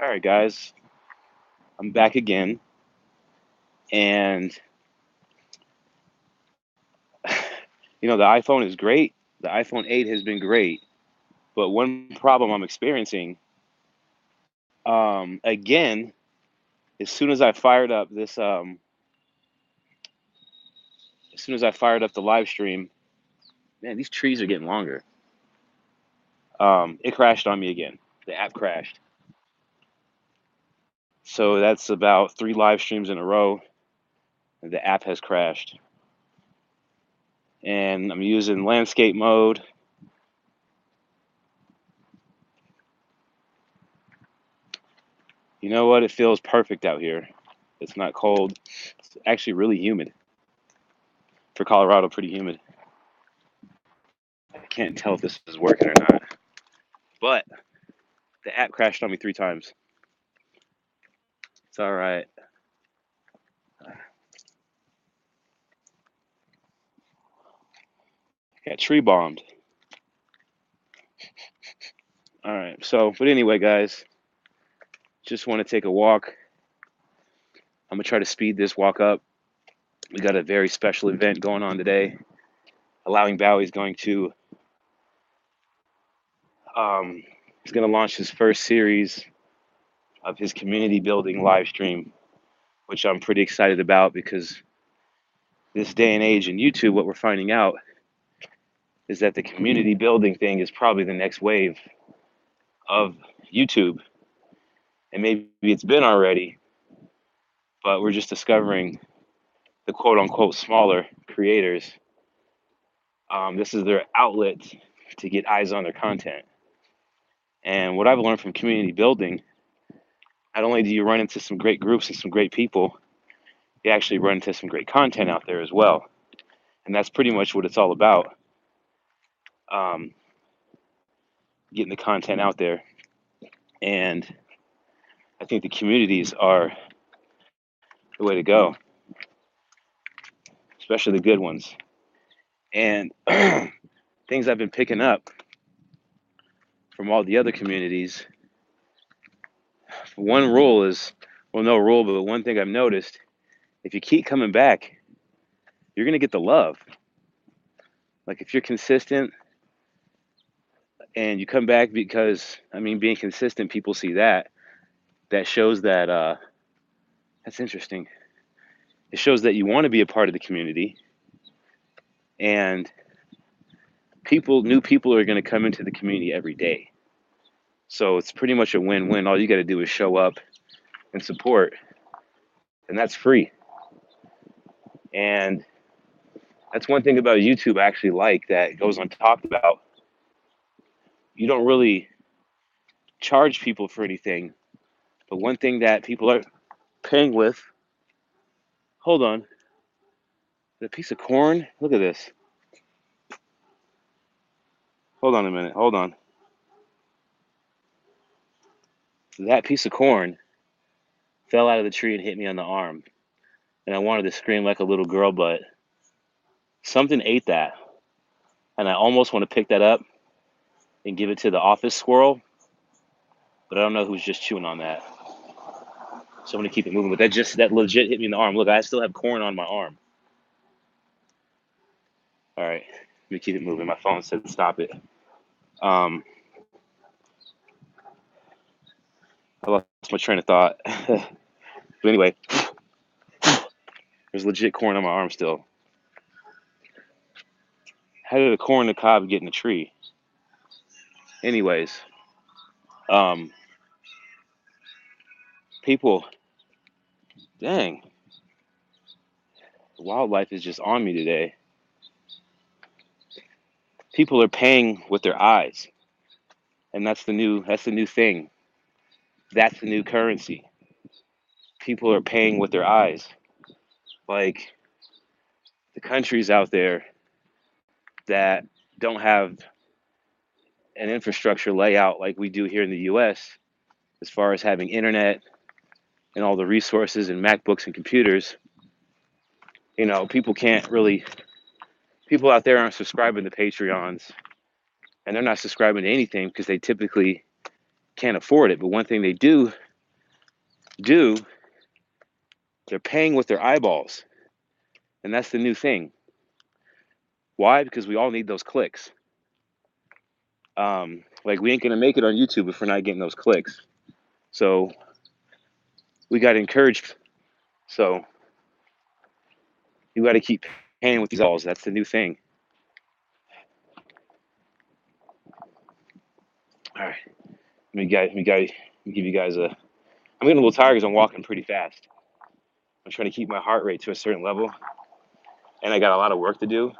All right, guys, I'm back again, and the iPhone is great. The iPhone 8 has been great, but one problem I'm experiencing, again, as soon as I fired up as soon as I fired up the live stream, man, these trees are getting longer. It crashed on me again. The app crashed. So that's about 3 live streams in a row. And the app has crashed, and I'm using landscape mode. You know what? It feels perfect out here. It's not cold. It's actually really humid. For Colorado, pretty humid. I can't tell if this is working or not. But the app crashed on me 3 times. It's all right. Got tree bombed. All right. But anyway, guys, just want to take a walk. I'm gonna try to speed this walk up. We got a very special event going on today. Allowing Bowie's going to he's gonna launch his first series of his community building live stream, which I'm pretty excited about because this day and age in YouTube, what we're finding out is that the community building thing is probably the next wave of YouTube. And maybe it's been already, but we're just discovering the quote unquote smaller creators. This is their outlet to get eyes on their content. And what I've learned from community building, not only do you run into some great groups and some great people, you actually run into some great content out there as well. And that's pretty much what it's all about. Getting the content out there. And I think the communities are the way to go, especially the good ones. And things I've been picking up from all the other communities. One rule is, well, no rule, but one thing I've noticed, if you keep coming back, you're going to get the love. Like if you're consistent and you come back because, being consistent, people see that. That shows that, that's interesting. It shows that you want to be a part of the community. And new people are going to come into the community every day. So it's pretty much a win-win. All you got to do is show up and support, and that's free. And that's one thing about YouTube I actually like that goes untalked about. You don't really charge people for anything, but one thing that people are paying with, hold on, the piece of corn, look at this. Hold on a minute, hold on. That piece of corn fell out of the tree and hit me on the arm. And I wanted to scream like a little girl, but something ate that. And I almost want to pick that up and give it to the office squirrel, but I don't know who's just chewing on that. So I'm gonna keep it moving. But that legit hit me in the arm. Look, I still have corn on my arm. All right, let me keep it moving. My phone said stop it. I lost my train of thought. But anyway, there's legit corn on my arm still. How did a corn and a cob get in a tree? Anyways, people, dang, wildlife is just on me today. People are paying with their eyes, and that's the new thing. That's the new currency. People are paying with their eyes. Like the countries out there that don't have an infrastructure layout like we do here in the US, as far as having internet and all the resources and MacBooks and computers, people out there aren't subscribing to Patreons, and they're not subscribing to anything because they typically can't afford it. But one thing they do do, they're paying with their eyeballs. And that's the new thing. Why? Because we all need those clicks. Like we ain't gonna make it on YouTube if we're not getting those clicks. So we got encouraged. So you got to keep paying with these balls. That's the new thing. All right, let me give you guys a. I'm getting a little tired because I'm walking pretty fast. I'm trying to keep my heart rate to a certain level, and I got a lot of work to do.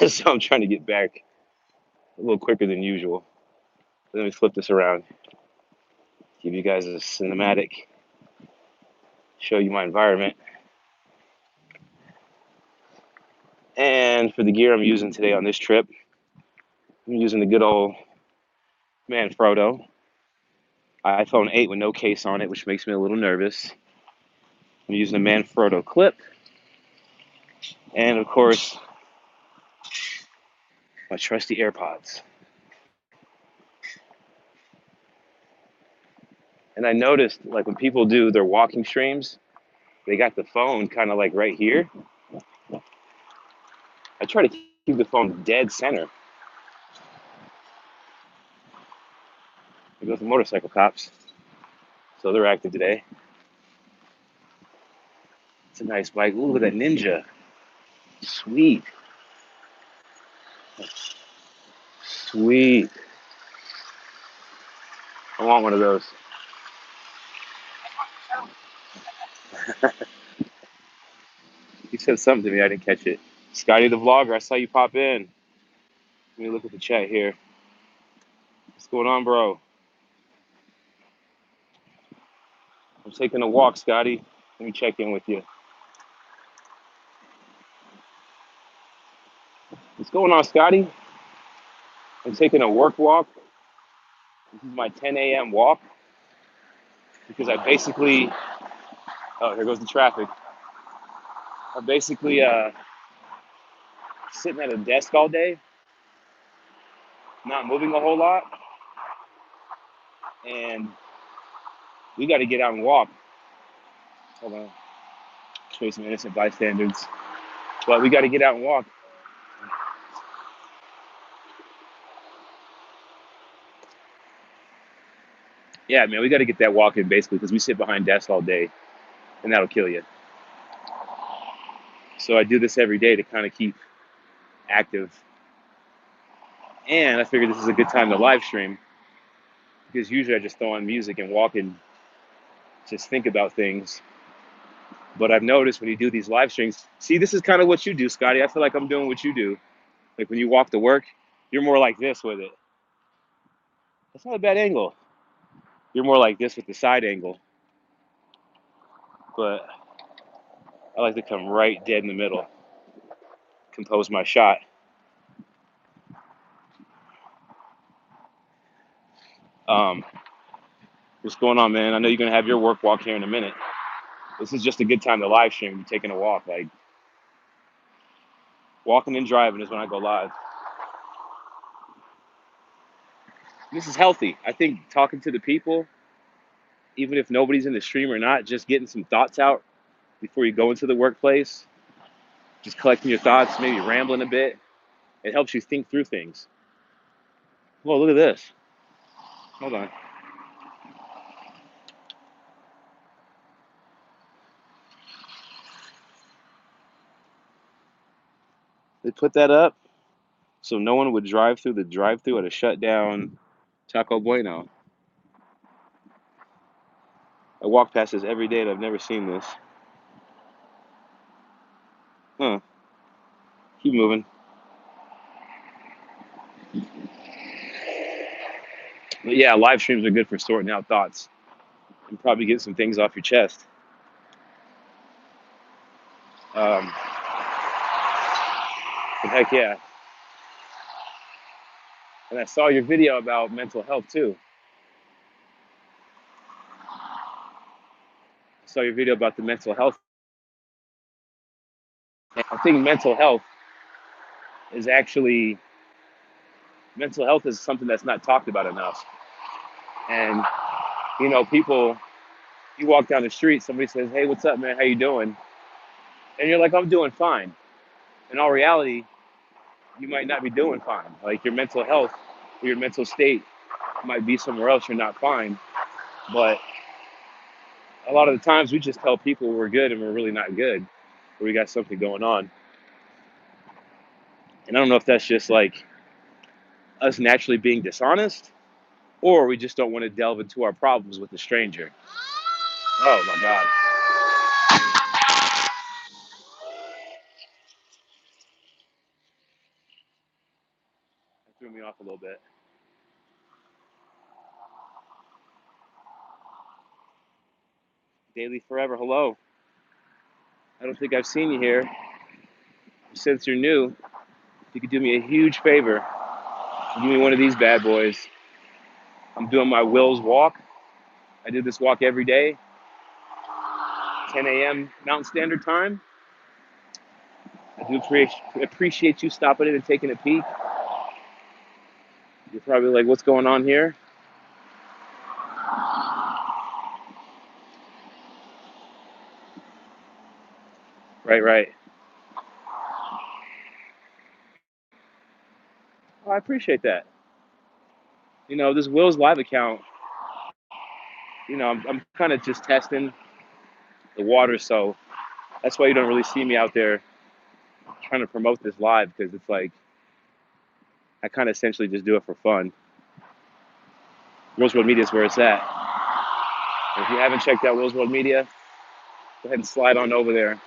So I'm trying to get back a little quicker than usual. Let me flip this around. Give you guys a cinematic. Show you my environment. And for the gear I'm using today on this trip, I'm using the good old Manfrotto iPhone 8 with no case on it, which makes me a little nervous. I'm using a Manfrotto clip, and of course, my trusty AirPods. And I noticed, like when people do their walking streams, they got the phone kind of like right here. I try to keep the phone dead center. There goes the motorcycle cops. So they're active today. It's a nice bike. Ooh, look at that Ninja. Sweet. Sweet. I want one of those. You said something to me. I didn't catch it. Scotty the vlogger, I saw you pop in. Let me look at the chat here. What's going on, bro? I'm taking a walk, Scotty. Let me check in with you. What's going on, Scotty? I'm taking a work walk. This is my 10 a.m. walk because I basically, oh, here goes the traffic. I'm basically sitting at a desk all day, not moving a whole lot, and we got to get out and walk. Hold on, show you some innocent bystanders. But we got to get out and walk. Yeah, man, we got to get that walk in basically because we sit behind desks all day, and that'll kill you. So I do this every day to kind of keep active. And I figured this is a good time to live stream because usually I just throw on music and walk and just think about things. But I've noticed when you do these live streams, see, this is kind of what you do, Scotty. I feel like I'm doing what you do. Like when you walk to work, you're more like this with it. That's not a bad angle. You're more like this with the side angle. But I like to come right dead in the middle, compose my shot. Um, what's going on, man? I know you're going to have your work walk here in a minute. This is just a good time to live stream. You're taking a walk. Like walking and driving is when I go live. This is healthy. I think talking to the people, even if nobody's in the stream or not, just getting some thoughts out before you go into the workplace, just collecting your thoughts, maybe rambling a bit. It helps you think through things. Whoa, look at this. Hold on. They put that up so no one would drive through the drive-through at a shut down Taco Bueno. I walk past this every day and I've never seen this. Huh. Keep moving. But yeah, live streams are good for sorting out thoughts and probably get some things off your chest. But heck yeah. And I saw your video about mental health too. I saw your video about the mental health. I think is actually mental health is something that's not talked about enough. And you know, people You walk down the street, somebody says, "Hey, what's up, man? How you doing?" And you're like, "I'm doing fine." In all reality, you might not be doing fine. Like your mental health, or your mental state might be somewhere else. You're not fine. But a lot of the times, we just tell people we're good and we're really not good, or we got something going on. And I don't know if that's just like us naturally being dishonest, or we just don't want to delve into our problems with a stranger. Oh my God, that threw me off a little bit. Daily Forever, hello. I don't think I've seen you here. Since you're new, if you could do me a huge favor, give me one of these bad boys. I'm doing my Willz walk. I do this walk every day, 10 a.m. Mountain Standard Time. I do appreciate you stopping in and taking a peek. You're probably like, what's going on here? Right, right. Oh, I appreciate that. This Will's Live account, I'm kind of just testing the water, so that's why you don't really see me out there trying to promote this live, because it's like I kind of essentially just do it for fun. Will's World Media is where it's at. And if you haven't checked out Will's World Media, go ahead and slide on over there.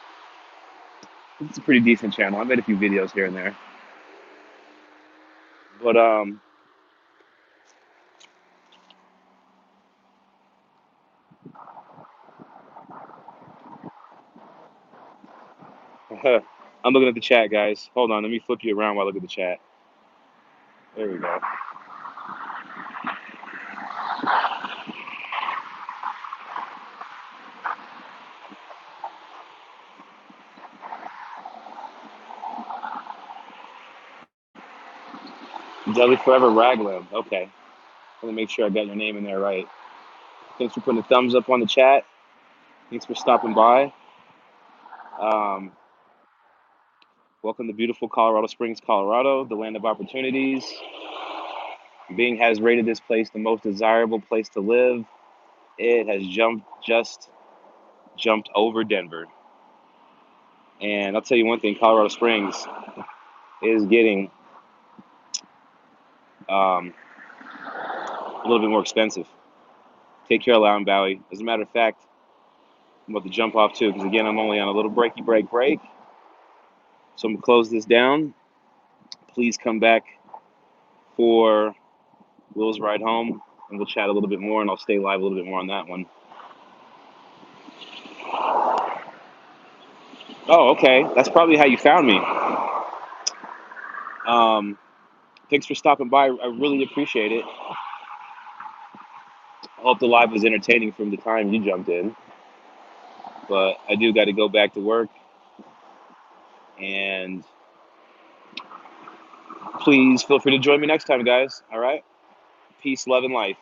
It's a pretty decent channel. I made a few videos here and there. But I'm looking at the chat, guys. Hold on, let me flip you around while I look at the chat. There we go. Deli Forever Raglan. Okay. Let me make sure I got your name in there right. Thanks for putting a thumbs up on the chat. Thanks for stopping by. Um, Welcome to beautiful Colorado Springs, Colorado, the land of opportunities. Bing has rated this place the most desirable place to live. It has just jumped over Denver. And I'll tell you one thing, Colorado Springs is getting um, a little bit more expensive. Take care of Loudon Valley. As a matter of fact, I'm about to jump off too, because again, I'm only on a little break. So I'm gonna close this down. Please come back for Will's ride home, and we'll chat a little bit more, and I'll stay live a little bit more on that one. Oh, okay. That's probably how you found me. Thanks for stopping by. I really appreciate it. I hope the live was entertaining from the time you jumped in. But I do got to go back to work. And please feel free to join me next time, guys. All right? Peace, love, and life.